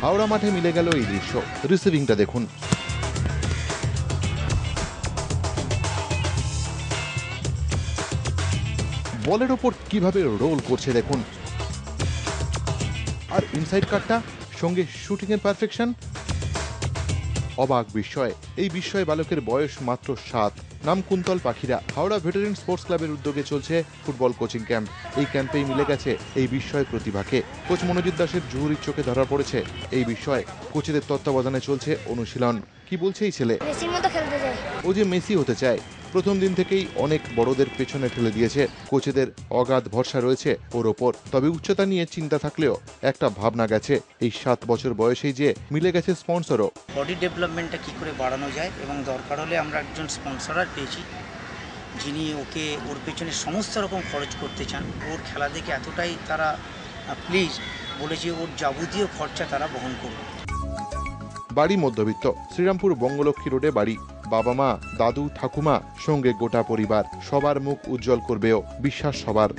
হাওড়া মাঠে মিলে গেল এই দৃশ্য। রিসিভিংটা দেখুন। বলের ওপর কিভাবে রোল করছে দেখুন। আর ইনসাইড কাটটা, সঙ্গে শুটিং এর পারফেকশন। অবাক বিস্ময়। এই বিস্ময় বালকের বয়স মাত্র 7। নাম কুন্তল পাখিরা। হাওড়া ভেটারেন স্পোর্টস ক্লাবের উদ্যোগে চলছে ফুটবল কোচিং ক্যাম্প। এই ক্যাম্পেই মিলে গেছে এই বিস্ময় প্রতিভাকে। কোচ মনোজিৎ দাসের জহুরির চোখে ধরা পড়েছে এই বিস্ময়। কোচেদের তত্ত্বাবধানে চলছে অনুশীলন। কি বলছে এই ছেলে? মেসির মতো খেলতে চাই। ও যে মেসি হতে চায়। প্রথম দিন থেকেই অনেক বড়দের পেছনে ঠেলে দিয়েছে। কোচেদের অগাধ ভরসা রয়েছে ওর ওপর। তবে উচ্চতা নিয়ে চিন্তা থাকলেও একটা ভাবনা গেছে, এই 7 বছর বয়সেই যে মিলে গেছে স্পন্সরও। বডি ডেভেলপমেন্টটা কী করে বাড়ানো যায় এবং দরকার হলে আমরা একজন স্পন্সরার পেয়েছি, যিনি ওকে ওর পেছনে সমস্ত রকম খরচ করতে চান। ওর খেলা দেখে এতটাই তারা প্লিজ বলেছে ওর যাবতীয় খরচা তারা বহন করবে। বাড়ি মধ্যবিত্ত। শ্রীরামপুর বঙ্গলক্ষ্মী রোডে বাড়ি। বাবা মা, দাদু, ঠাকুমা, সঙ্গে গোটা পরিবার। সবার মুখ উজ্জ্বল করবেও, বিশ্বাস সবার।